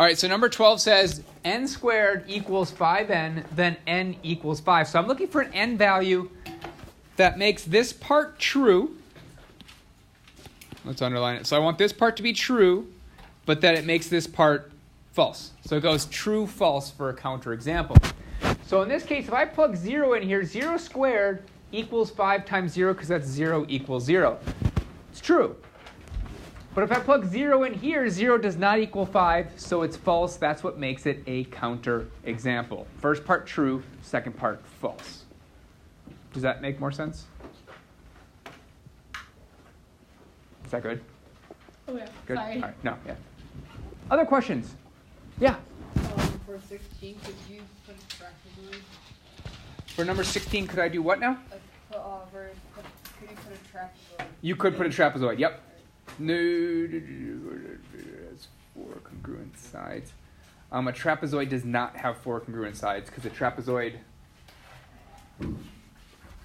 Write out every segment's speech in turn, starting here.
All right, so number 12 says n squared equals 5n, then n equals 5. So I'm looking for an n value that makes this part true. Let's underline it. So I want this part to be true, but that it makes this part false. So it goes true, false for a counterexample. So in this case, if I plug 0 in here, 0 squared equals 5 times 0, because that's 0 equals 0. It's true. But if I plug 0 in here, 0 does not equal 5, so it's false. That's what makes it a counterexample. First part true, second part false. Does that make more sense? Is that good? Oh yeah, Good? sorry. All right. No, yeah. Other questions? Yeah. For 16, could you put a trapezoid? For number 16, could I do what now? Could you put a trapezoid? You could put a trapezoid, yep. No, it's 4 congruent sides. A trapezoid does not have 4 congruent sides because a trapezoid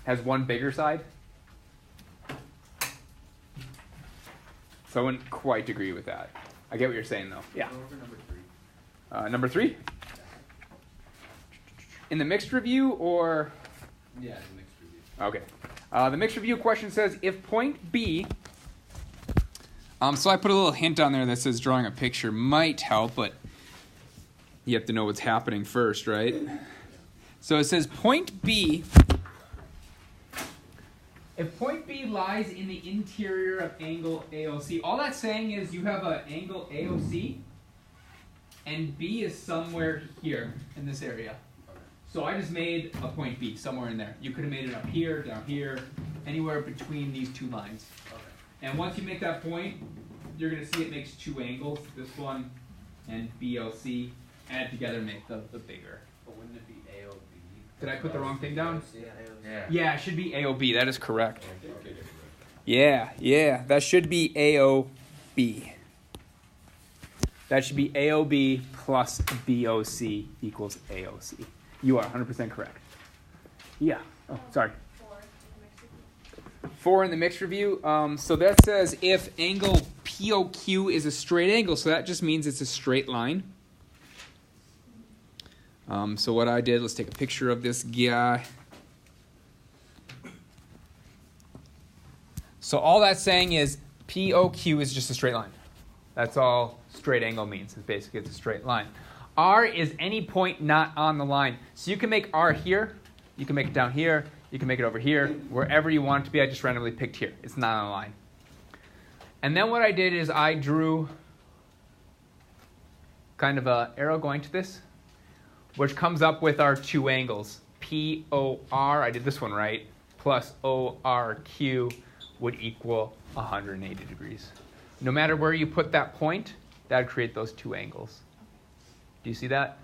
has one bigger side. So I wouldn't quite agree with that. I get what you're saying, though. Yeah. Number 3? In the mixed review or? Yeah, the mixed review. Okay. The mixed review question says, if point B, so I put a little hint on there that says drawing a picture might help, but you have to know what's happening first, right? So it says point B, if point B lies in the interior of angle AOC, all that's saying is you have an angle AOC, and B is somewhere here in this area. So I just made a point B somewhere in there. You could have made it up here, down here, anywhere between these two lines. Okay. And once you make that point, you're going to see it makes 2 angles, this one and BLC. Add together make the bigger. But wouldn't it be AOB? Did I put the wrong thing down? Yeah. Yeah, it should be AOB. That is correct. Okay. Yeah. That should be AOB. That should be AOB plus BOC equals AOC. You are 100% correct. Yeah. Oh, sorry. 4 in the mixed review. So that says if angle POQ is a straight angle, so that just means it's a straight line. So what I did, let's take a picture of this guy. So all that's saying is POQ is just a straight line. That's all straight angle means. It's basically it's a straight line. R is any point not on the line. So you can make R here, you can make it down here, you can make it over here, wherever you want it to be. I just randomly picked here. It's not on a line. And then what I did is I drew kind of an arrow going to this, which comes up with our 2 angles. POR, I did this one right, plus ORQ would equal 180 degrees. No matter where you put that point, that would create those 2 angles. Do you see that?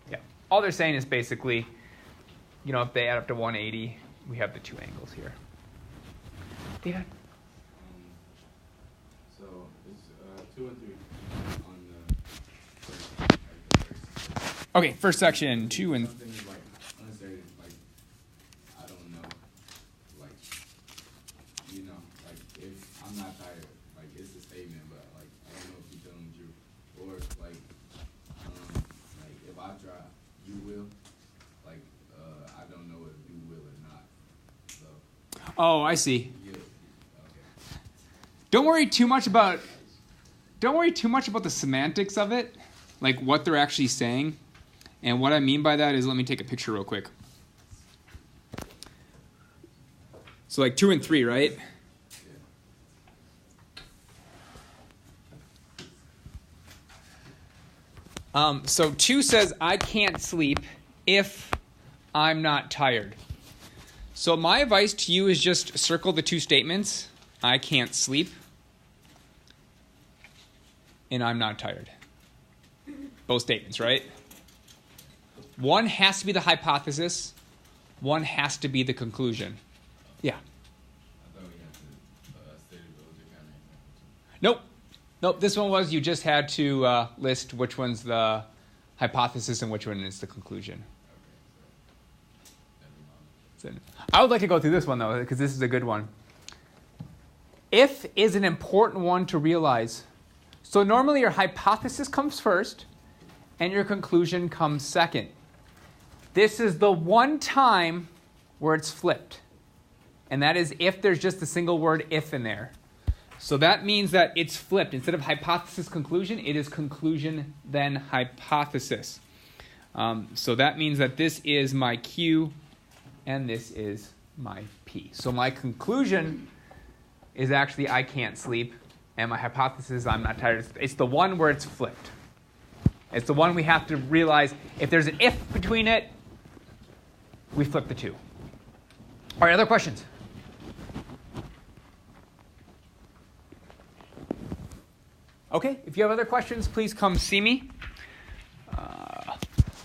Yeah. All they're saying is basically, you know, if they add up to 180, we have the 2 angles here. David? So it's 2 and 3 on the first. Okay, first section, 2 and... Something like, unless they're like, I don't know, like, you know, like if I'm not tired, like it's a statement, but like I don't know if you tell them true, or like if I try, you will, like I don't know if you will or not. So Oh, I see. yeah, okay. Don't worry too much about the semantics of it, like what they're actually saying. And what I mean by that is, let me take a picture real quick. So like 2 and 3, right? So 2 says, I can't sleep if I'm not tired. So my advice to you is just circle the 2 statements. I can't sleep and I'm not tired. Both statements, right? One has to be the hypothesis. One has to be the conclusion. Yeah. I thought we had to state those kind of. Nope. This one was you just had to list which one's the hypothesis and which one is the conclusion. So, I would like to go through this one, though, because this is a good one. If is an important one to realize. So normally your hypothesis comes first, and your conclusion comes second. This is the one time where it's flipped. And that is if there's just a single word if in there. So that means that it's flipped. Instead of hypothesis conclusion, it is conclusion then hypothesis. So that means that this is my Q and this is my P. So my conclusion is actually I can't sleep, and my hypothesis is I'm not tired. It's the one where it's flipped. It's the one we have to realize if there's an if between it, we flip the two. All right, other questions? Okay, if you have other questions, please come see me.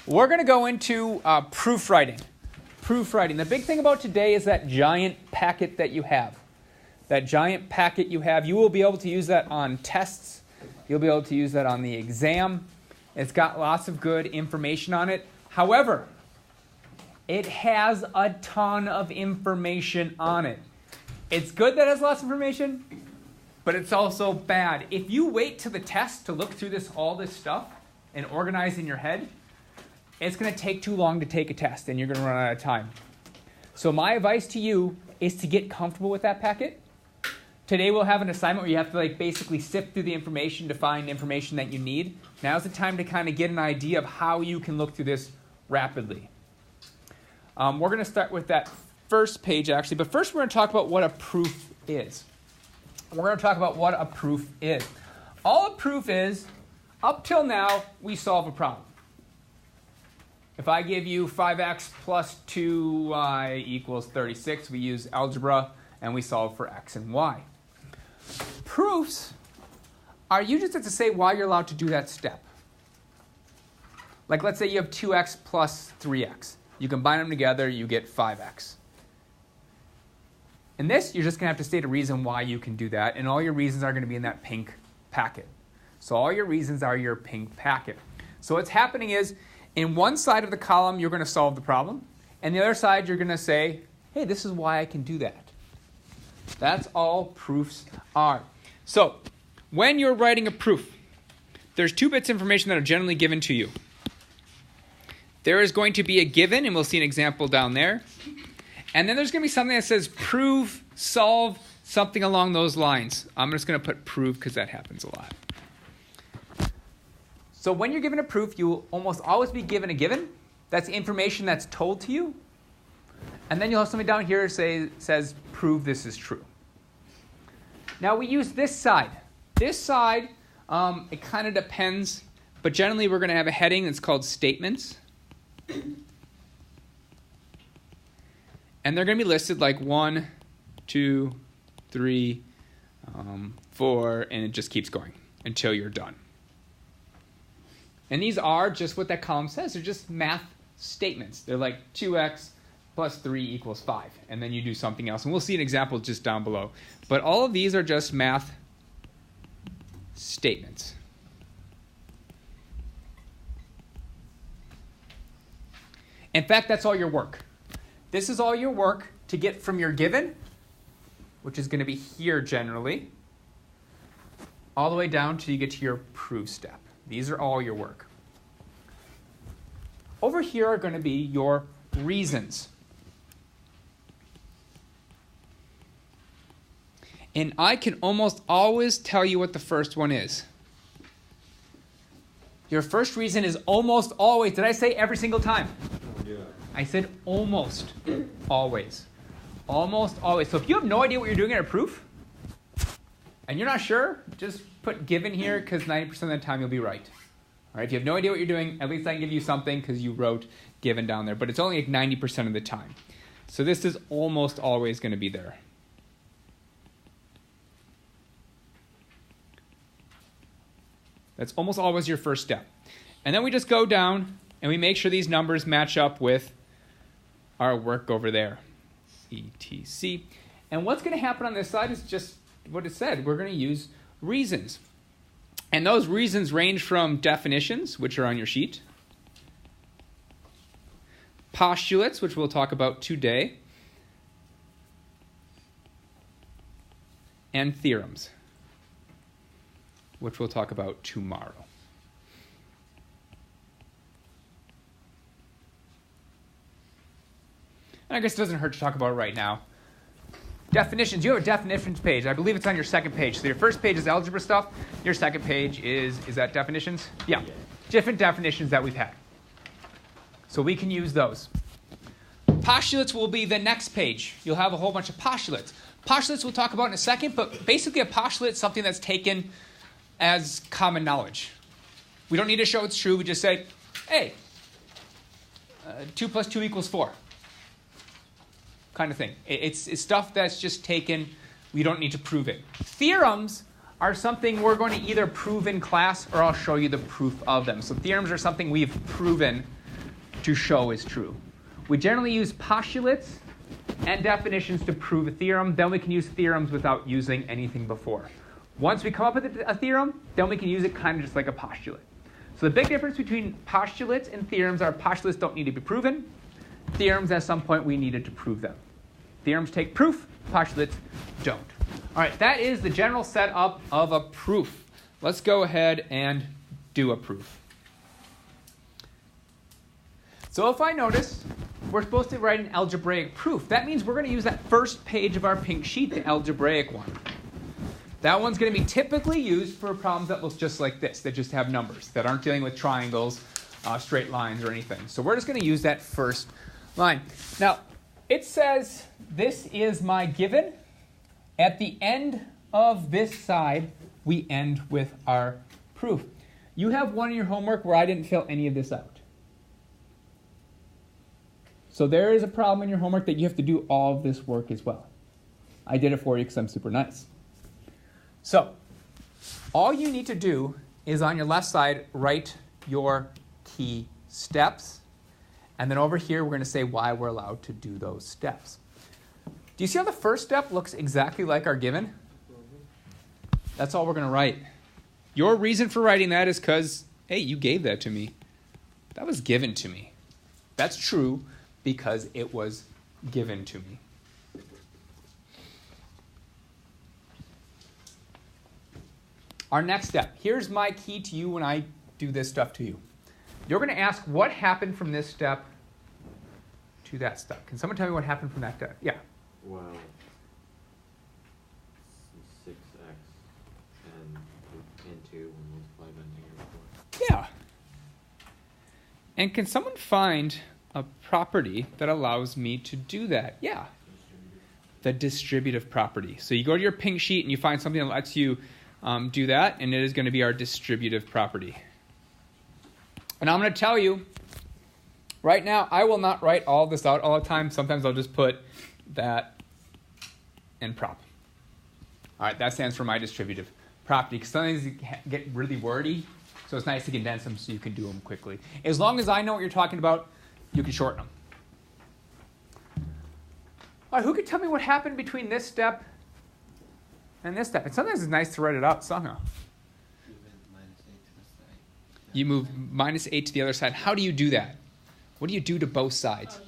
We're going to go into proofwriting. Proofwriting. The big thing about today is that giant packet that you have. That giant packet you have, you will be able to use that on tests. You'll be able to use that on the exam. It's got lots of good information on it. However, it has a ton of information on it. It's good that it has lots of information, but it's also bad. If you wait to the test to look through all this stuff and organize in your head, it's going to take too long to take a test, and you're going to run out of time. So my advice to you is to get comfortable with that packet. Today we'll have an assignment where you have to basically sift through the information to find information that you need. Now's the time to kind of get an idea of how you can look through this rapidly. We're going to start with that first page, actually. But first we're going to talk about what a proof is. We're going to talk about what a proof is. All a proof is, up till now, we solve a problem. If I give you 5x plus 2y equals 36, we use algebra and we solve for x and y. Proofs are you just have to say why you're allowed to do that step. Like let's say you have 2x plus 3x. You combine them together, you get 5x. In this, you're just going to have to state a reason why you can do that, and all your reasons are going to be in that pink packet. So all your reasons are your pink packet. So what's happening is, in one side of the column, you're going to solve the problem, and the other side, you're going to say, hey, this is why I can do that. That's all proofs are. So when you're writing a proof, there's two bits of information that are generally given to you. There is going to be a given, and we'll see an example down there. And then there's going to be something that says prove, solve, something along those lines. I'm just going to put prove because that happens a lot. So when you're given a proof, you will almost always be given a given. That's information that's told to you. And then you'll have something down here that says prove this is true. Now we use this side. This side, it kind of depends. But generally we're going to have a heading that's called statements. And they're going to be listed like 1, 2, 3, 4, and it just keeps going until you're done. And these are just what that column says. They're just math statements. They're like 2x plus 3 equals 5. And then you do something else. And we'll see an example just down below. But all of these are just math statements. In fact, that's all your work. This is all your work to get from your given, which is going to be here generally, all the way down till you get to your prove step. These are all your work. Over here are going to be your reasons. And I can almost always tell you what the first one is. Your first reason is almost always. Did I say every single time? Yeah. I said almost always. Almost always. So if you have no idea what you're doing in a proof, and you're not sure, just put given here because 90% of the time you'll be right. All right, if you have no idea what you're doing, at least I can give you something because you wrote given down there. But it's only like 90% of the time. So this is almost always going to be there. That's almost always your first step. And then we just go down and we make sure these numbers match up with our work over there. ETC. And what's going to happen on this side is just what it said. We're going to use reasons. And those reasons range from definitions, which are on your sheet, postulates, which we'll talk about today, and theorems, which we'll talk about tomorrow. And I guess it doesn't hurt to talk about it right now. Definitions. You have a definitions page. I believe it's on your second page. So your first page is algebra stuff. Your second page is that definitions? Yeah. Different definitions that we've had. So we can use those. Postulates will be the next page. You'll have a whole bunch of postulates. Postulates we'll talk about in a second, but basically a postulate is something that's taken as common knowledge. We don't need to show it's true. We just say, hey, 2 + 2 = 4. Kind of thing. It's stuff that's just taken. We don't need to prove it. Theorems are something we're going to either prove in class or I'll show you the proof of them. So theorems are something we've proven to show is true. We generally use postulates and definitions to prove a theorem. Then we can use theorems without using anything before. Once we come up with a theorem, then we can use it kind of just like a postulate. So the big difference between postulates and theorems are postulates don't need to be proven. Theorems, at some point, we needed to prove them. Theorems take proof, postulates don't. All right, that is the general setup of a proof. Let's go ahead and do a proof. So if I notice, we're supposed to write an algebraic proof. That means we're going to use that first page of our pink sheet, the algebraic one. That one's going to be typically used for problems that look just like this, that just have numbers, that aren't dealing with triangles, straight lines, or anything. So we're just going to use that first line. Now, it says this is my given. At the end of this side, we end with our proof. You have one in your homework where I didn't fill any of this out. So there is a problem in your homework that you have to do all of this work as well. I did it for you because I'm super nice. So all you need to do is on your left side, write your key steps. And then over here, we're going to say why we're allowed to do those steps. Do you see how the first step looks exactly like our given? That's all we're going to write. Your reason for writing that is because, hey, you gave that to me. That was given to me. That's true because it was given to me. Our next step. Here's my key to you when I do this stuff to you. You're going to ask what happened from this step to that step. Can someone tell me what happened from that step? Yeah. Well, 6x and 2 when multiplied by -4. Yeah. And can someone find a property that allows me to do that? Yeah. The distributive property. So you go to your pink sheet and you find something that lets you do that, and it is going to be our distributive property. And I'm going to tell you, right now, I will not write all this out all the time. Sometimes I'll just put that in prop. All right, that stands for my distributive property, because sometimes you get really wordy, so it's nice to condense them so you can do them quickly. As long as I know what you're talking about, you can shorten them. All right, who could tell me what happened between this step and this step? And sometimes it's nice to write it out somehow. You move -8 to the other side. How do you do that? What do you do to both sides?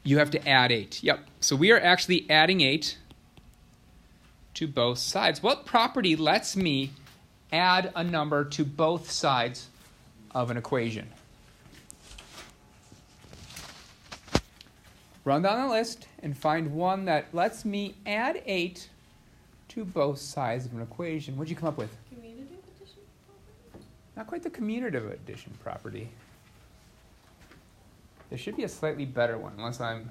You have to add 8. Yep. So we are actually adding 8 to both sides. What property lets me add a number to both sides of an equation? Run down the list and find one that lets me add 8 to both sides of an equation. What did you come up with? Commutative addition property? Not quite the commutative addition property. There should be a slightly better one, unless I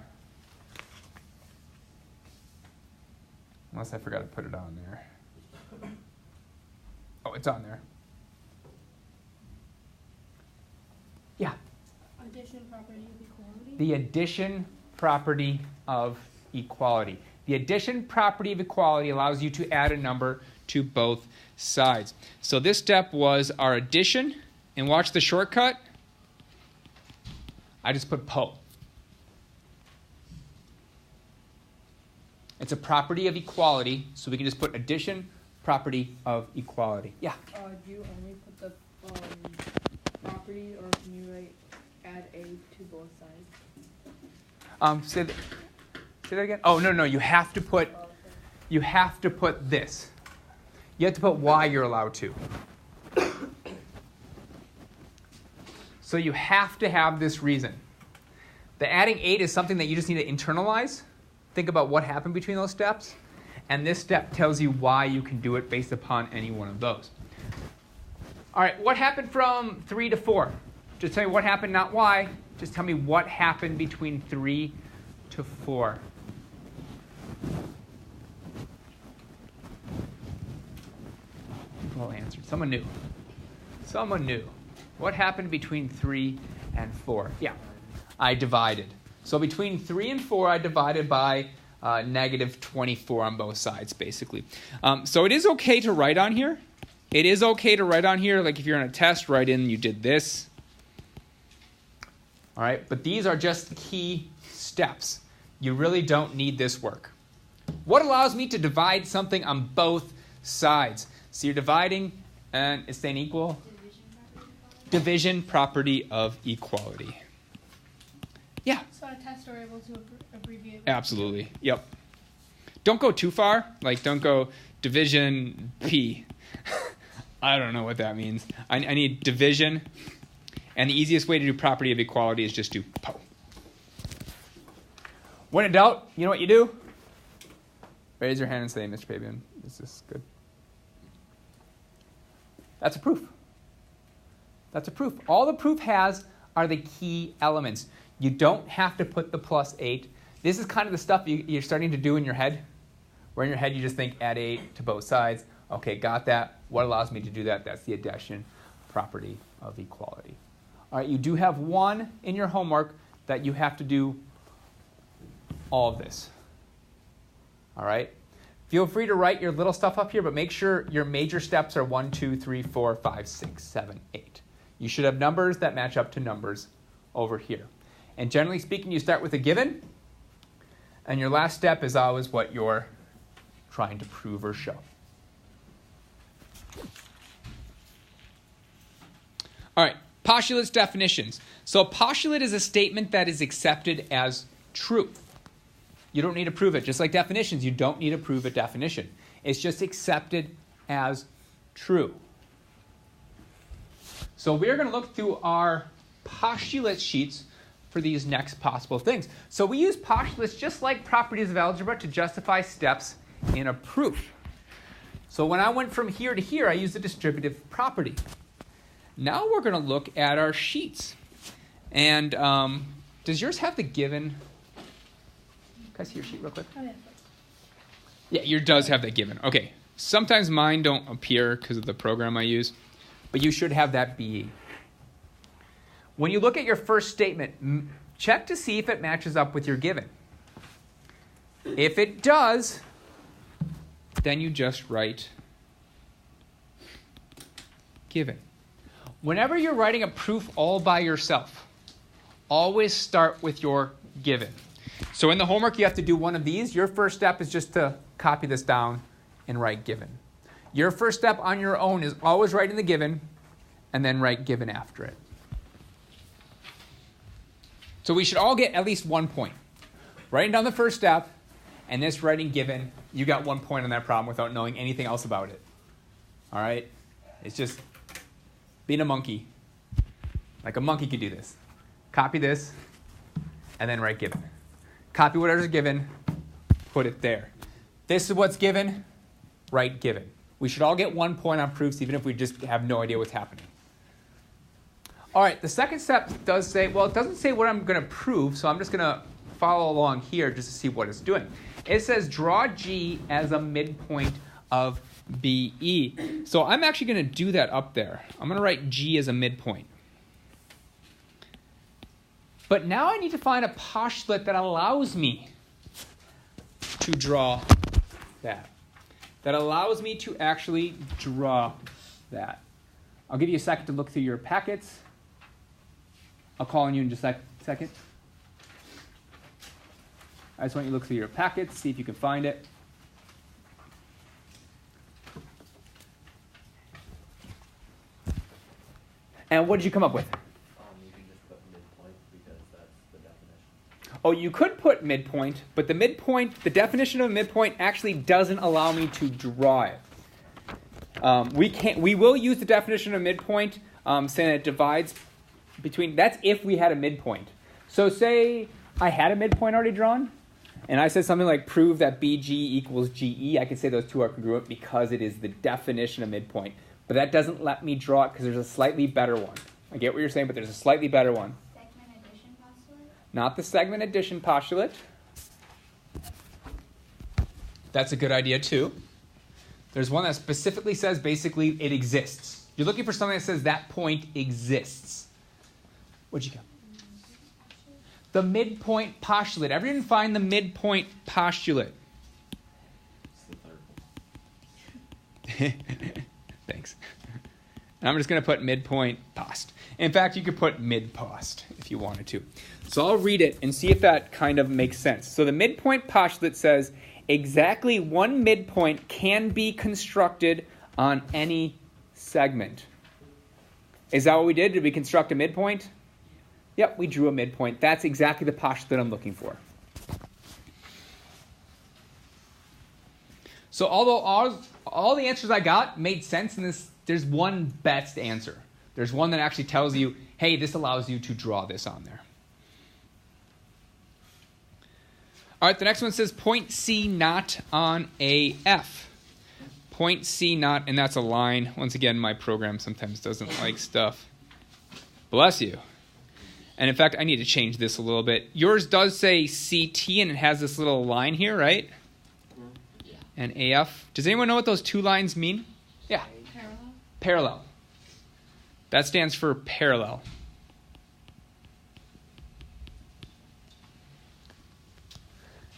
forgot to put it on there. Oh, it's on there. Yeah. Addition property of equality? The addition property of equality. The addition property of equality allows you to add a number to both sides. So this step was our addition, and watch the shortcut. I just put PO. It's a property of equality, so we can just put addition property of equality. Yeah? Do you only put the property, or can you add a to both sides? Say that again? Oh, no, you have to put this. You have to put why you're allowed to. So you have to have this reason. The adding 8 is something that you just need to internalize. Think about what happened between those steps. And this step tells you why you can do it based upon any one of those. All right, what happened from 3 to 4? Just tell me what happened, not why. Just tell me what happened between 3 to 4. Well answered. Someone knew. Someone knew. What happened between 3 and 4? Yeah, I divided. So between 3 and 4, I divided by negative 24 on both sides, basically. So it is okay to write on here. It is okay to write on here. Like if you're on a test, write in you did this. All right, but these are just the key steps. You really don't need this work. What allows me to divide something on both sides? So you're dividing and it's staying equal. Division property of equality. Yeah. So on a test, we're able to abbreviate. Absolutely. Yep. Don't go too far. Like, don't go division P. I don't know what that means. I need division. And the easiest way to do property of equality is just do PO. When in doubt, you know what you do? Raise your hand and say, Mr. Fabian, is this good? That's a proof. That's a proof. All the proof has are the key elements. You don't have to put the plus 8. This is kind of the stuff you're starting to do in your head. Where in your head you just think add 8 to both sides. Okay, got that. What allows me to do that? That's the addition property of equality. All right, you do have one in your homework that you have to do all of this. All right? Feel free to write your little stuff up here, but make sure your major steps are 1, 2, 3, 4, 5, 6, 7, 8. You should have numbers that match up to numbers over here. And generally speaking, you start with a given, and your last step is always what you're trying to prove or show. All right, postulates, definitions. So a postulate is a statement that is accepted as true. You don't need to prove it. Just like definitions, you don't need to prove a definition. It's just accepted as true. So we're going to look through our postulate sheets for these next possible things. So we use postulates just like properties of algebra to justify steps in a proof. So when I went from here to here, I used a distributive property. Now we're going to look at our sheets. And does yours have the given? Can I see your sheet real quick? Oh, yeah. Yeah, yours does have that given. Okay. Sometimes mine don't appear because of the program I use, but you should have that BE. When you look at your first statement, check to see if it matches up with your given. If it does, then you just write given. Whenever you're writing a proof all by yourself, always start with your given. So in the homework, you have to do one of these. Your first step is just to copy this down and write given. Your first step on your own is always writing the given and then write given after it. So we should all get at least 1 point. Writing down the first step and this writing given, you got 1 point on that problem without knowing anything else about it. All right? It's just being a monkey. Like a monkey could do this. Copy this and then write given. Copy whatever's given, put it there. This is what's given, write given. We should all get 1 point on proofs even if we just have no idea what's happening. All right, the second step does say, well, it doesn't say what I'm going to prove, so I'm just going to follow along here just to see what it's doing. It says draw G as a midpoint of BE. So I'm actually going to do that up there. I'm going to write G as a midpoint. But now I need to find a postulate that allows me to draw that. That allows me to actually draw that. I'll give you a second to look through your packets. I'll call on you in just a second. I just want you to look through your packets, see if you can find it. And what did you come up with? You can just put midpoint because that's the definition. Oh, you could put midpoint, but the midpoint, the definition of midpoint actually doesn't allow me to draw it. We will use the definition of midpoint, saying it divides between, that's if we had a midpoint. So say I had a midpoint already drawn, and I said something like prove that BG equals GE. I could say those two are congruent because it is the definition of midpoint. But that doesn't let me draw it because there's a slightly better one. I get what you're saying, but there's a slightly better one. Segment addition postulate? Not the segment addition postulate. That's a good idea too. There's one that specifically says basically it exists. You're looking for something that says that point exists. What'd you get? The midpoint postulate. Everyone find the midpoint postulate. It's the third one. Thanks. And I'm just going to put midpoint post. In fact, you could put mid post if you wanted to. So I'll read it and see if that kind of makes sense. So the midpoint postulate says exactly one midpoint can be constructed on any segment. Is that what we did? Did we construct a midpoint? Yep, we drew a midpoint. That's exactly the postulate I'm looking for. So although all the answers I got made sense in this, there's one best answer. There's one that actually tells you, hey, this allows you to draw this on there. All right, the next one says point C not on AF. Point C not, and that's a line. Once again, my program sometimes doesn't like stuff. Bless you. And in fact, I need to change this a little bit. Yours does say CT, and it has this little line here, right? Yeah. And AF. Does anyone know what those two lines mean? Yeah. Parallel? Parallel. That stands for parallel.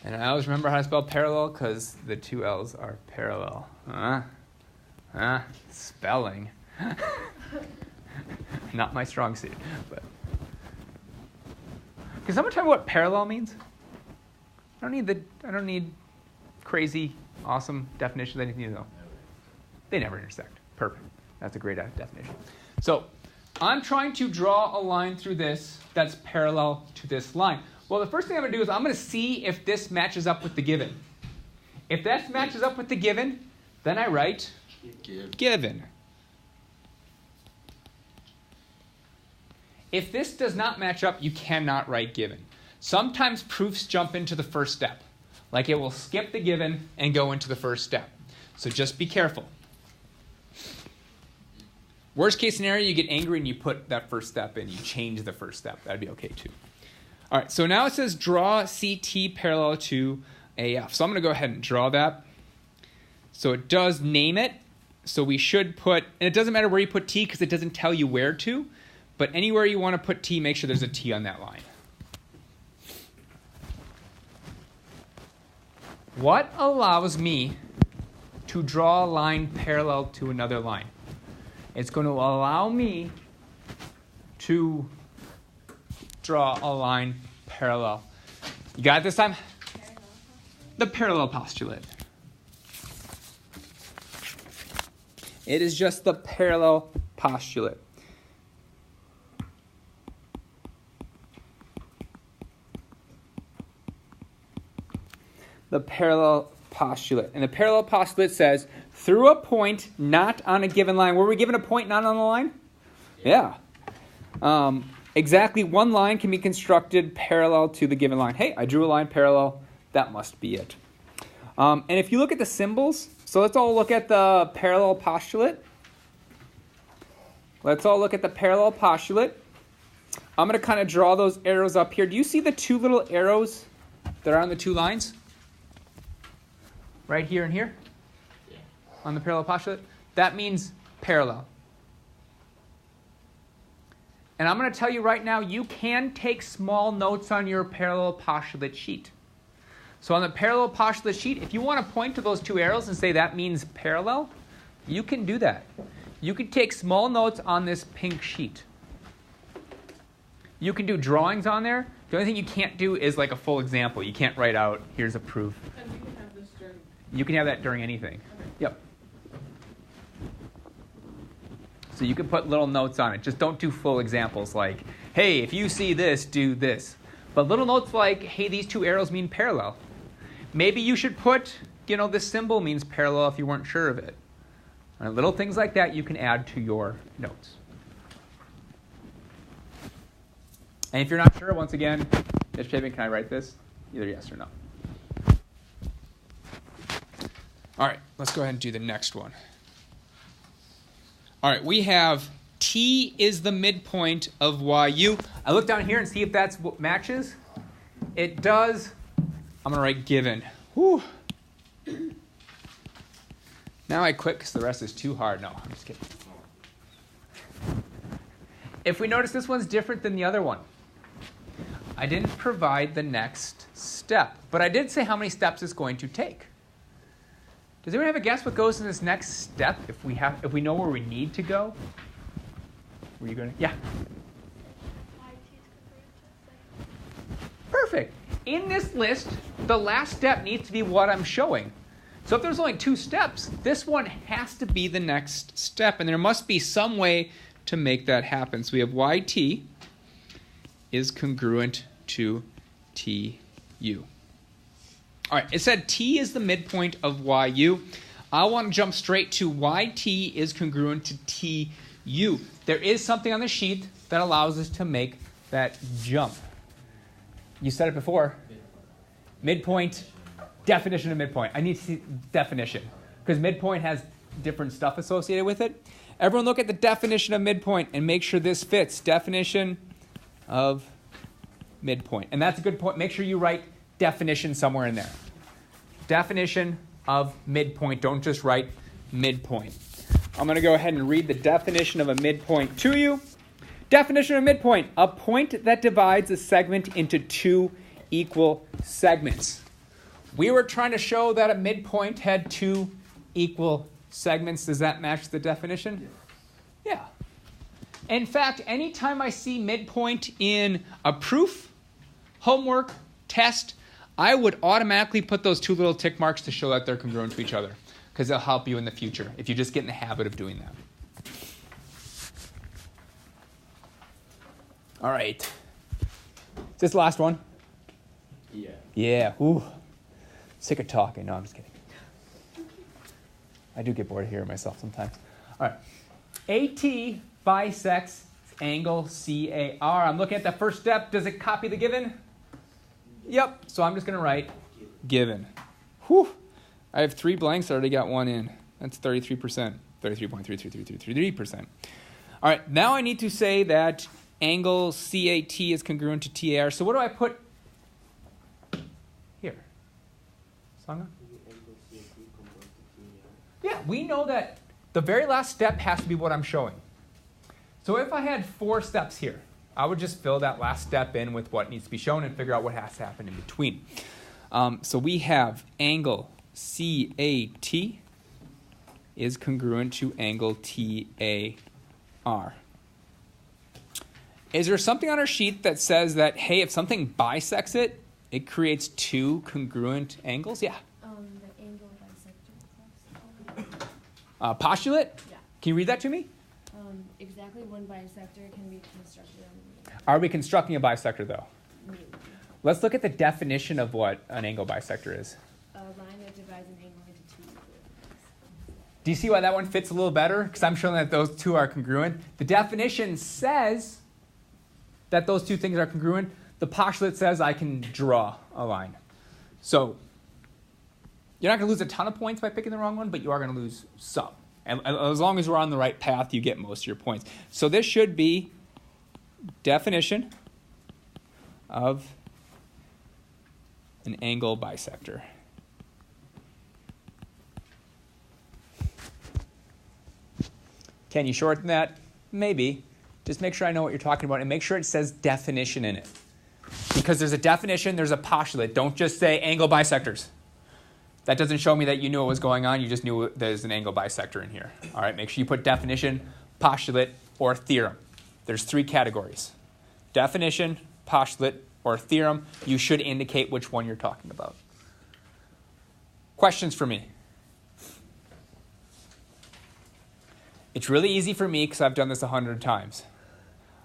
And I always remember how to spell parallel because the two L's are parallel. Spelling. Not my strong suit. But can someone tell me what parallel means? I don't need crazy, awesome definitions. I need to know. They never intersect. Perfect. That's a great definition. So I'm trying to draw a line through this that's parallel to this line. Well, the first thing I'm going to do is I'm going to see if this matches up with the given. If that matches up with the given, then I write given. If this does not match up, you cannot write given. Sometimes proofs jump into the first step. Like it will skip the given and go into the first step. So just be careful. Worst case scenario, you get angry and you put that first step in. You change the first step. That'd be okay too. All right, so now it says draw CT parallel to AF. So I'm going to go ahead and draw that. So it does name it. So we should put, and it doesn't matter where you put T because it doesn't tell you where to, but anywhere you want to put T, make sure there's a T on that line. What allows me to draw a line parallel to another line? It's going to allow me to draw a line parallel. You got it this time? The parallel postulate. It is just the parallel postulate. The parallel postulate. And the parallel postulate says, through a point not on a given line. Were we given a point not on the line? Yeah. Exactly one line can be constructed parallel to the given line. Hey, I drew a line parallel. That must be it. And if you look at the symbols, so let's all look at the parallel postulate. Let's all look at the parallel postulate. I'm going to kind of draw those arrows up here. Do you see the two little arrows that are on the two lines? Right here and here? Yeah. On the parallel postulate? That means parallel. And I'm going to tell you right now, you can take small notes on your parallel postulate sheet. So on the parallel postulate sheet, if you want to point to those two arrows and say that means parallel, you can do that. You can take small notes on this pink sheet. You can do drawings on there. The only thing you can't do is like a full example. You can't write out, here's a proof. And we can have this during. You can have that during anything. Okay. Yep. So you can put little notes on it. Just don't do full examples like, hey, if you see this, do this. But little notes like, hey, these two arrows mean parallel. Maybe you should put, this symbol means parallel if you weren't sure of it. And little things like that you can add to your notes. And if you're not sure, once again, Mr. Chapin, can I write this? Either yes or no. All right, let's go ahead and do the next one. All right, we have T is the midpoint of YU. I look down here and see if that's what matches. It does. I'm going to write given. Whew. Now I quit because the rest is too hard. No, I'm just kidding. If we notice, this one's different than the other one. I didn't provide the next step, but I did say how many steps it's going to take. Does anyone have a guess what goes in this next step if we know where we need to go? Were you going to? Yeah. Perfect. In this list, the last step needs to be what I'm showing. So if there's only 2 steps, this one has to be the next step, and there must be some way to make that happen. So we have YT is congruent to TU. All right, it said T is the midpoint of YU. I want to jump straight to YT is congruent to TU. There is something on the sheet that allows us to make that jump. You said it before. Midpoint, definition of midpoint. I need to see definition because midpoint has different stuff associated with it. Everyone look at the definition of midpoint and make sure this fits. Definition of midpoint. And that's a good point. Make sure you write definition somewhere in there. Definition of midpoint. Don't just write midpoint. I'm going to go ahead and read the definition of a midpoint to you. Definition of midpoint. A point that divides a segment into 2 equal segments. We were trying to show that a midpoint had 2 equal segments. Does that match the definition? Yeah. In fact, anytime I see midpoint in a proof, homework, test, I would automatically put those 2 little tick marks to show that they're congruent to each other because it'll help you in the future if you just get in the habit of doing that. All right. Is this the last one? Yeah. Yeah. Ooh. Sick of talking. No, I'm just kidding. I do get bored of hearing myself sometimes. All right. AT bisects angle CAR. I'm looking at the first step. Does it copy the given? Yep. So I'm just going to write given. Whew. I have 3 blanks. I already got 1 in. That's 33%. 33.33333%. All right. Now I need to say that angle CAT is congruent to TAR. So what do I put here? Sangha? Yeah, we know that the very last step has to be what I'm showing. So if I had 4 steps here, I would just fill that last step in with what needs to be shown and figure out what has to happen in between. So we have angle CAT is congruent to angle TAR. Is there something on our sheet that says that, hey, if something bisects it, it creates 2 congruent angles? Yeah. The angle bisector. Postulate? Yeah. Can you read that to me? Exactly one bisector can be constructed on Are we constructing a bisector, though? the Let's look at the definition of what an angle bisector is. a line that divides an angle into 2 equal lengths. Do you see why that one fits a little better? Because I'm showing that those 2 are congruent. The definition says that those 2 things are congruent. The postulate says I can draw a line. So you're not going to lose a ton of points by picking the wrong one, but you are going to lose some. And as long as we're on the right path, you get most of your points. So this should be definition of an angle bisector. Can you shorten that? Maybe. Just make sure I know what you're talking about and make sure it says definition in it. Because there's a definition, there's a postulate. Don't just say angle bisectors. That doesn't show me that you knew what was going on. You just knew there's an angle bisector in here. All right, make sure you put definition, postulate, or theorem. There's 3 categories. Definition, postulate, or theorem. You should indicate which one you're talking about. Questions for me? It's really easy for me because I've done this 100 times.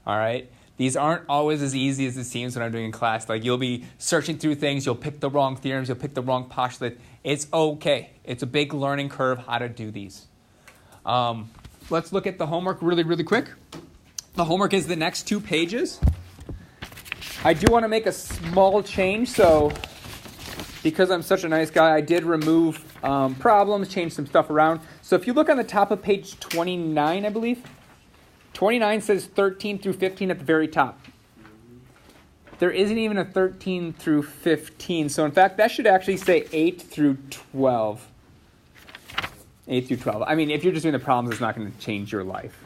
All right? These aren't always as easy as it seems when I'm doing in class. Like you'll be searching through things, you'll pick the wrong theorems, you'll pick the wrong postulate. It's okay. It's a big learning curve how to do these. Let's look at the homework really, really quick. The homework is the next 2 pages. I do want to make a small change. So because I'm such a nice guy, I did remove problems, change some stuff around. So if you look on the top of page 29, I believe, 29 says 13 through 15 at the very top. There isn't even a 13 through 15. So in fact, that should actually say 8 through 12. 8 through 12. I mean, if you're just doing the problems, it's not going to change your life.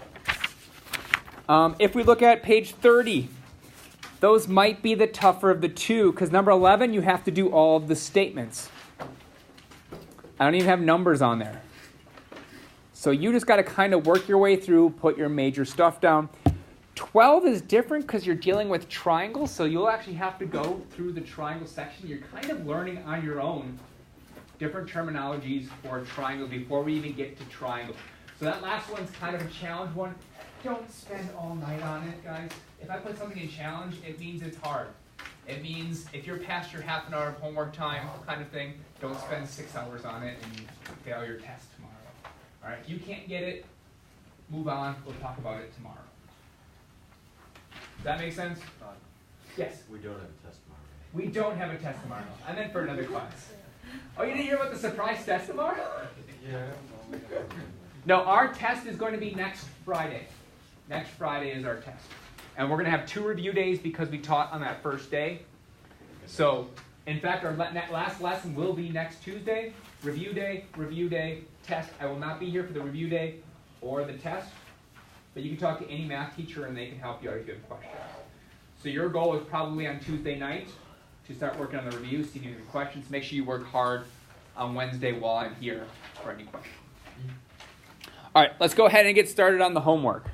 If we look at page 30, those might be the tougher of the two, because number 11, you have to do all of the statements. I don't even have numbers on there. So you just got to kind of work your way through, put your major stuff down. 12 is different because you're dealing with triangles, so you'll actually have to go through the triangle section. You're kind of learning on your own different terminologies for triangles before we even get to triangle. So that last one's kind of a challenge one. Don't spend all night on it, guys. If I put something in challenge, it means it's hard. It means if you're past your half an hour of homework time kind of thing, don't spend 6 hours on it and fail your test tomorrow. All right, if you can't get it, move on. We'll talk about it tomorrow. Does that make sense? Yes? We don't have a test tomorrow. We don't have a test tomorrow. I meant for another class. Oh, you didn't hear about the surprise test tomorrow? Yeah. No, our test is going to be next Friday. Next Friday is our test. And we're going to have 2 review days because we taught on that first day. So, in fact, our last lesson will be next Tuesday. Review day, test. I will not be here for the review day or the test. But you can talk to any math teacher and they can help you out if you have questions. So your goal is probably on Tuesday night to start working on the review, see if you have questions. Make sure you work hard on Wednesday while I'm here for any questions. All right, let's go ahead and get started on the homework.